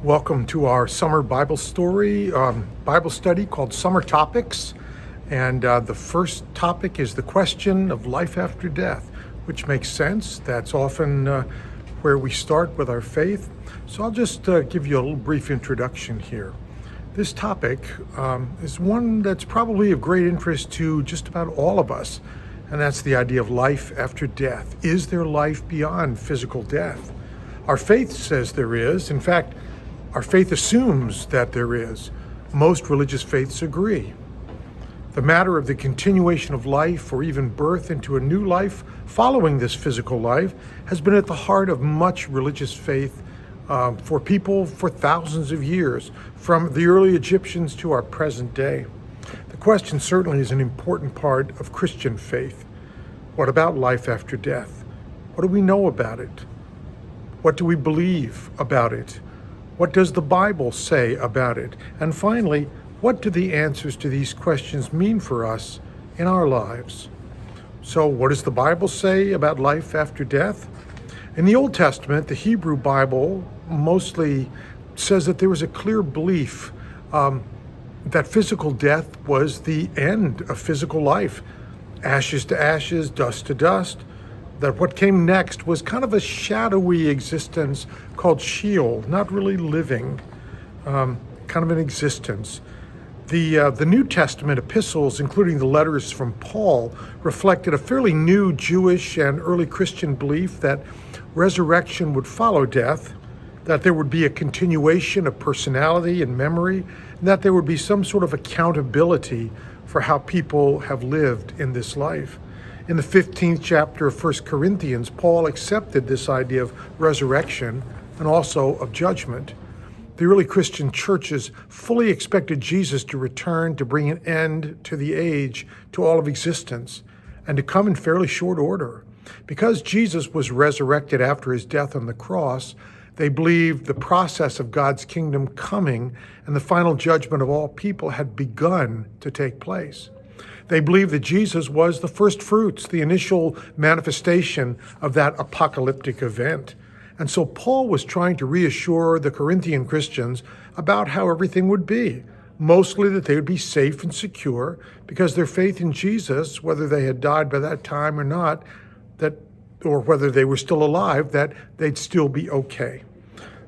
Welcome to our summer Bible study called Summer Topics. And the first topic is the question of life after death, which makes sense. That's often where we start with our faith. So I'll just give you a little brief introduction here. This topic is one that's probably of great interest to just about all of us, and that's the idea of life after death. Is there life beyond physical death? Our faith says there is. In fact, our faith assumes that there is. Most religious faiths agree. The matter of the continuation of life or even birth into a new life following this physical life has been at the heart of much religious faith for people for thousands of years, from the early Egyptians to our present day. The question certainly is an important part of Christian faith. What about life after death? What do we know about it? What do we believe about it? What does the Bible say about it? And finally, what do the answers to these questions mean for us in our lives? So what does the Bible say about life after death? In the Old Testament, the Hebrew Bible mostly says that there was a clear belief that physical death was the end of physical life. Ashes to ashes, dust to dust. That what came next was kind of a shadowy existence called Sheol, not really living, kind of an existence. The New Testament epistles, including the letters from Paul, reflected a fairly new Jewish and early Christian belief that resurrection would follow death, that there would be a continuation of personality and memory, and that there would be some sort of accountability for how people have lived in this life. In the 15th chapter of 1 Corinthians, Paul accepted this idea of resurrection and also of judgment. The early Christian churches fully expected Jesus to return to bring an end to the age, to all of existence, and to come in fairly short order. Because Jesus was resurrected after his death on the cross, they believed the process of God's kingdom coming and the final judgment of all people had begun to take place. They believed that Jesus was the first fruits, the initial manifestation of that apocalyptic event. And so Paul was trying to reassure the Corinthian Christians about how everything would be, mostly that they would be safe and secure because their faith in Jesus, whether they had died by that time or not, or whether they were still alive, that they'd still be okay.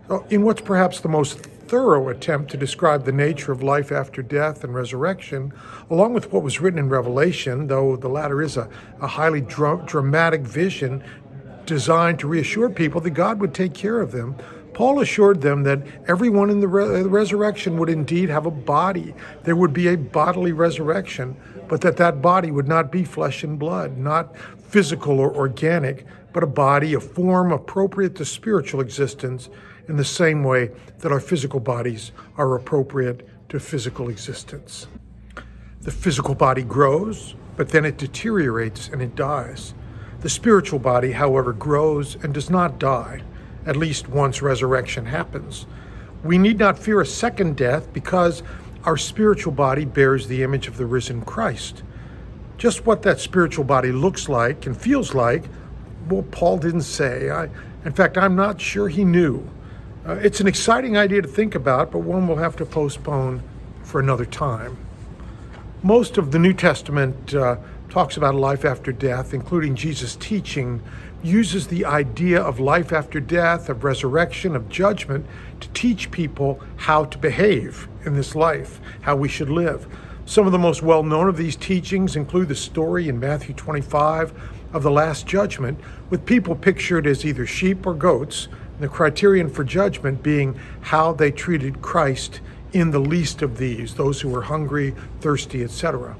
So in what's perhaps the most thorough attempt to describe the nature of life after death and resurrection, along with what was written in Revelation, though the latter is a highly dramatic vision designed to reassure people that God would take care of them, Paul assured them that everyone in the resurrection would indeed have a body. There would be a bodily resurrection, but that body would not be flesh and blood, not physical or organic, but a body, a form appropriate to spiritual existence in the same way that our physical bodies are appropriate to physical existence. The physical body grows, but then it deteriorates and it dies. The spiritual body, however, grows and does not die, at least once resurrection happens. We need not fear a second death because our spiritual body bears the image of the risen Christ. Just what that spiritual body looks like and feels like, well, Paul didn't say. In fact, I'm not sure he knew. It's an exciting idea to think about, but one we'll have to postpone for another time. Most of the New Testament talks about life after death, including Jesus' teaching, uses the idea of life after death, of resurrection, of judgment, to teach people how to behave in this life, how we should live. Some of the most well-known of these teachings include the story in Matthew 25 of the Last Judgment, with people pictured as either sheep or goats, the criterion for judgment being how they treated Christ in the least of these, those who were hungry, thirsty, etc.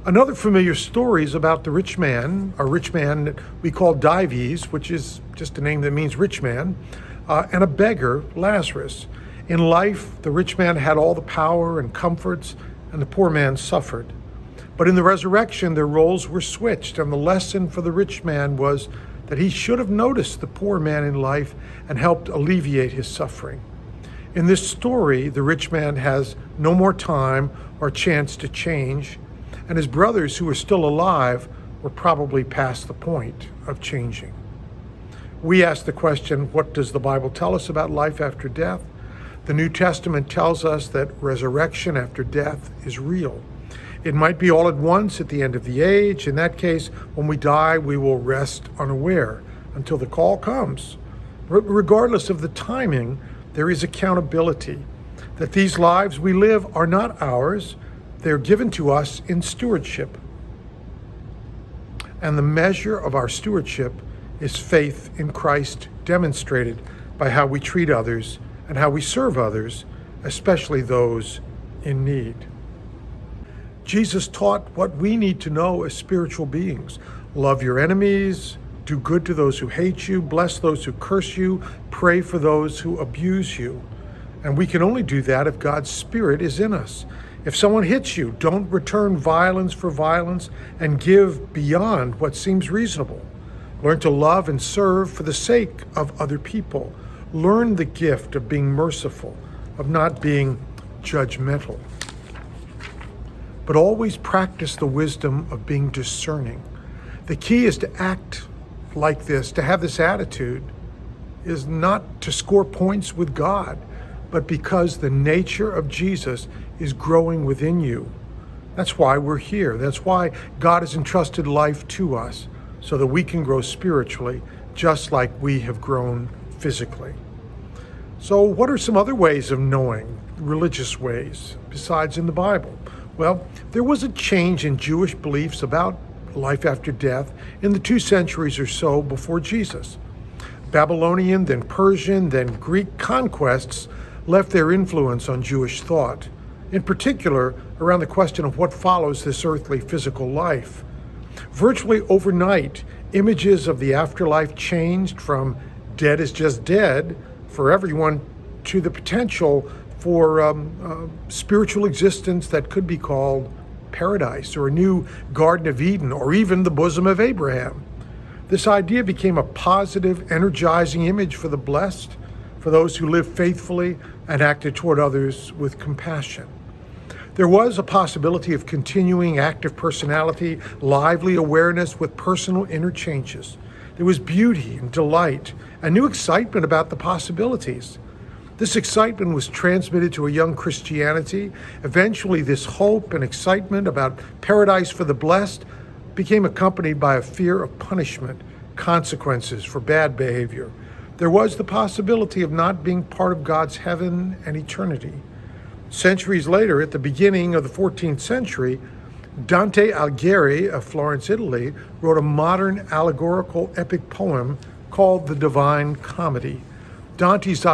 Another familiar story is about the rich man, a rich man that we call Dives, which is just a name that means rich man, and a beggar, Lazarus. In life, the rich man had all the power and comforts, and the poor man suffered. But in the resurrection, their roles were switched, and the lesson for the rich man was that he should have noticed the poor man in life and helped alleviate his suffering. In this story, the rich man has no more time or chance to change, and his brothers who are still alive were probably past the point of changing. We ask the question, what does the Bible tell us about life after death? The New Testament tells us that resurrection after death is real. It might be all at once at the end of the age. In that case, when we die, we will rest unaware until the call comes. Regardless of the timing, there is accountability, that these lives we live are not ours. They're given to us in stewardship. And the measure of our stewardship is faith in Christ, demonstrated by how we treat others and how we serve others, especially those in need. Jesus taught what we need to know as spiritual beings. Love your enemies, do good to those who hate you, bless those who curse you, pray for those who abuse you. And we can only do that if God's Spirit is in us. If someone hits you, don't return violence for violence and give beyond what seems reasonable. Learn to love and serve for the sake of other people. Learn the gift of being merciful, of not being judgmental. But always practice the wisdom of being discerning. The key is to act like this, to have this attitude, is not to score points with God, but because the nature of Jesus is growing within you. That's why we're here. That's why God has entrusted life to us, so that we can grow spiritually, just like we have grown physically. So what are some other ways of knowing, religious ways, besides in the Bible? Well, there was a change in Jewish beliefs about life after death in the 2 centuries or so before Jesus. Babylonian, then Persian, then Greek conquests left their influence on Jewish thought, in particular around the question of what follows this earthly physical life. Virtually overnight, images of the afterlife changed from dead is just dead for everyone to the potential for spiritual existence that could be called paradise or a new Garden of Eden or even the bosom of Abraham. This idea became a positive, energizing image for the blessed, for those who lived faithfully and acted toward others with compassion. There was a possibility of continuing active personality, lively awareness with personal interchanges. There was beauty and delight and new excitement about the possibilities. This excitement was transmitted to a young Christianity. Eventually, this hope and excitement about paradise for the blessed became accompanied by a fear of punishment, consequences for bad behavior. There was the possibility of not being part of God's heaven and eternity. Centuries later, at the beginning of the 14th century, Dante Alighieri of Florence, Italy, wrote a modern allegorical epic poem called The Divine Comedy. Dante's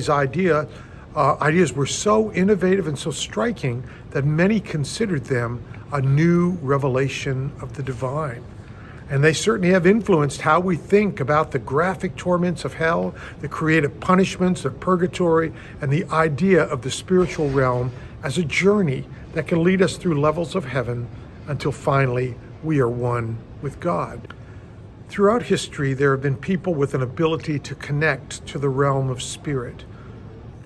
ideas were so innovative and so striking that many considered them a new revelation of the divine. And they certainly have influenced how we think about the graphic torments of hell, the creative punishments of purgatory, and the idea of the spiritual realm as a journey that can lead us through levels of heaven until finally we are one with God. Throughout history, there have been people with an ability to connect to the realm of spirit.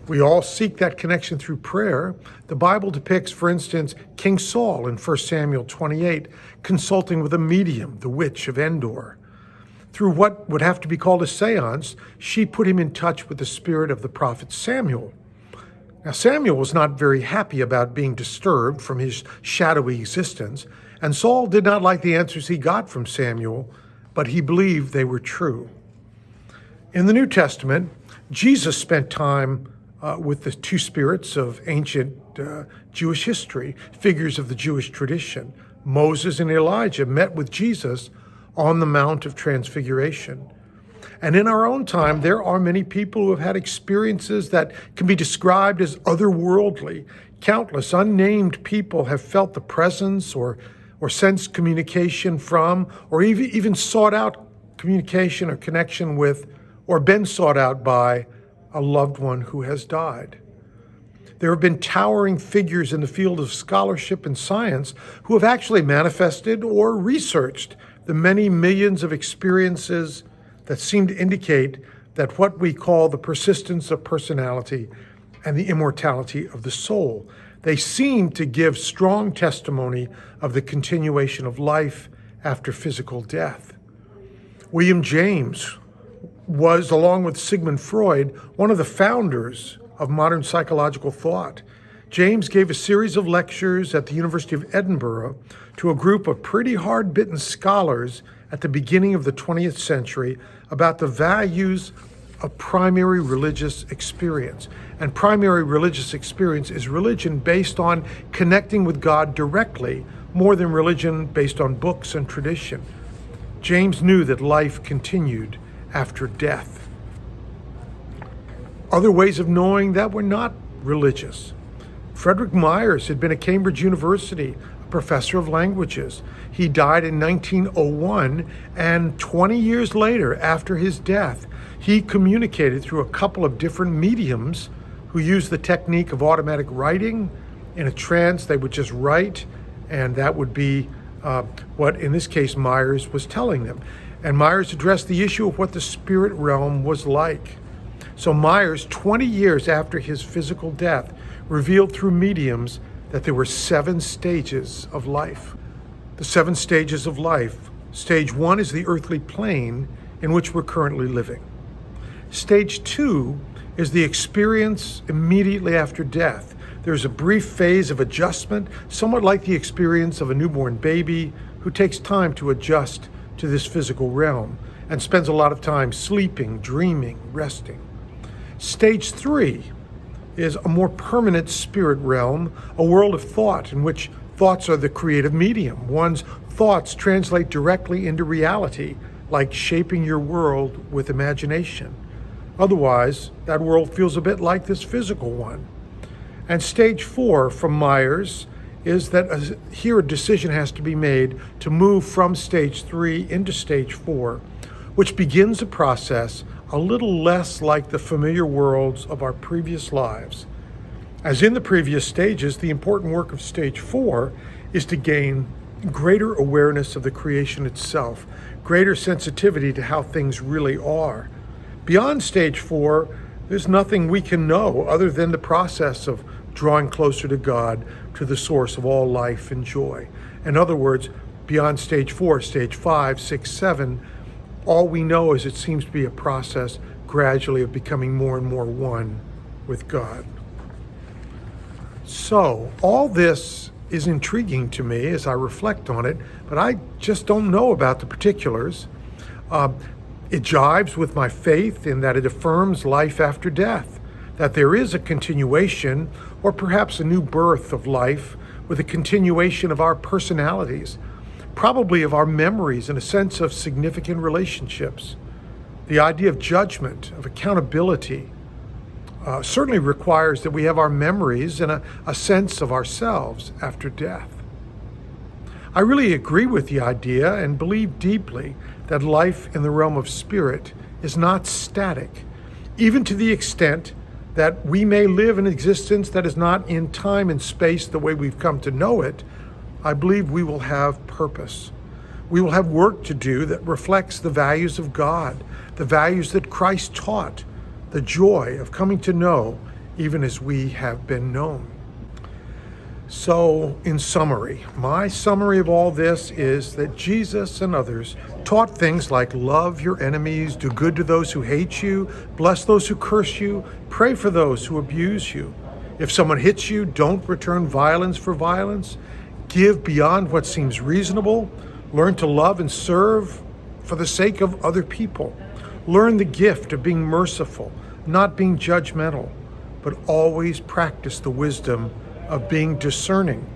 We all seek that connection through prayer. The Bible depicts, for instance, King Saul in 1 Samuel 28, consulting with a medium, the witch of Endor. Through what would have to be called a seance, she put him in touch with the spirit of the prophet Samuel. Now, Samuel was not very happy about being disturbed from his shadowy existence, and Saul did not like the answers he got from Samuel, but he believed they were true. In the New Testament, Jesus spent time with the two spirits of ancient Jewish history, figures of the Jewish tradition. Moses and Elijah met with Jesus on the Mount of Transfiguration. And in our own time, there are many people who have had experiences that can be described as otherworldly. Countless unnamed people have felt the presence or sensed communication from, or even sought out communication or connection with, or been sought out by a loved one who has died. There have been towering figures in the field of scholarship and science who have actually manifested or researched the many millions of experiences that seem to indicate that what we call the persistence of personality and the immortality of the soul. They seem to give strong testimony of the continuation of life after physical death. William James was, along with Sigmund Freud, one of the founders of modern psychological thought. James gave a series of lectures at the University of Edinburgh to a group of pretty hard-bitten scholars at the beginning of the 20th century about the values of primary religious experience. And primary religious experience is religion based on connecting with God directly, more than religion based on books and tradition. James knew that life continued after death. Other ways of knowing that were not religious. Frederick Myers had been at Cambridge University, a professor of languages. He died in 1901, and 20 years later, after his death, he communicated through a couple of different mediums who used the technique of automatic writing. In a trance, they would just write, and that would be what, in this case, Myers was telling them. And Myers addressed the issue of what the spirit realm was like. So Myers, 20 years after his physical death, revealed through mediums that there were 7 stages of life. The 7 stages of life. Stage 1 is the earthly plane in which we're currently living. Stage 2 is the experience immediately after death. There's a brief phase of adjustment, somewhat like the experience of a newborn baby who takes time to adjust to this physical realm and spends a lot of time sleeping, dreaming, resting. Stage 3 is a more permanent spirit realm, a world of thought in which thoughts are the creative medium. One's thoughts translate directly into reality, like shaping your world with imagination. Otherwise, that world feels a bit like this physical one. And stage 4 from Myers is that here a decision has to be made to move from stage 3 into stage 4, which begins a process a little less like the familiar worlds of our previous lives. As in the previous stages, the important work of stage 4 is to gain greater awareness of the creation itself, greater sensitivity to how things really are. Beyond stage 4, there's nothing we can know other than the process of drawing closer to God, to the source of all life and joy. In other words, beyond stage 4, stage 5, 6, 7, all we know is it seems to be a process gradually of becoming more and more one with God. So all this is intriguing to me as I reflect on it, but I just don't know about the particulars. It jives with my faith in that it affirms life after death, that there is a continuation or perhaps a new birth of life with a continuation of our personalities, probably of our memories and a sense of significant relationships. The idea of judgment, of accountability, certainly requires that we have our memories and a sense of ourselves after death. I really agree with the idea and believe deeply that life in the realm of spirit is not static, even to the extent that we may live an existence that is not in time and space the way we've come to know it. I believe we will have purpose. We will have work to do that reflects the values of God, the values that Christ taught, the joy of coming to know even as we have been known. So, in summary, my summary of all this is that Jesus and others taught things like love your enemies, do good to those who hate you, bless those who curse you, pray for those who abuse you. If someone hits you, don't return violence for violence. Give beyond what seems reasonable. Learn to love and serve for the sake of other people. Learn the gift of being merciful, not being judgmental, but always practice the wisdom of being discerning.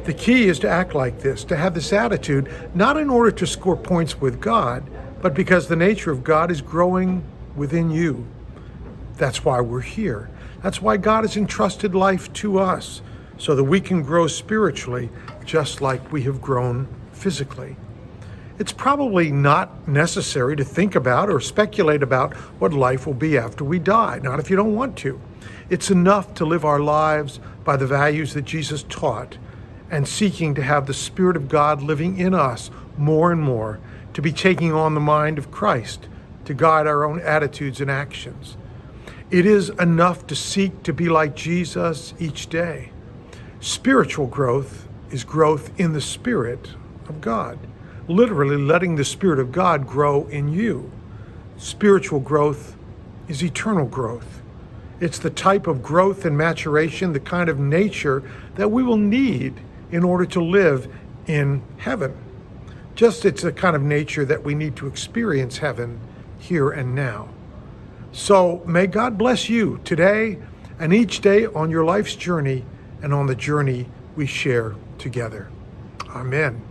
The key is to act like this, to have this attitude, not in order to score points with God, but because the nature of God is growing within you. That's why we're here. That's why God has entrusted life to us, so that we can grow spiritually just like we have grown physically. It's probably not necessary to think about or speculate about what life will be after we die, not if you don't want to. It's enough to live our lives by the values that Jesus taught and seeking to have the Spirit of God living in us more and more, to be taking on the mind of Christ, to guide our own attitudes and actions. It is enough to seek to be like Jesus each day. Spiritual growth is growth in the Spirit of God, literally letting the Spirit of God grow in you. Spiritual growth is eternal growth. It's the type of growth and maturation, the kind of nature that we will need in order to live in heaven. Just it's the kind of nature that we need to experience heaven here and now. So may God bless you today and each day on your life's journey and on the journey we share together. Amen.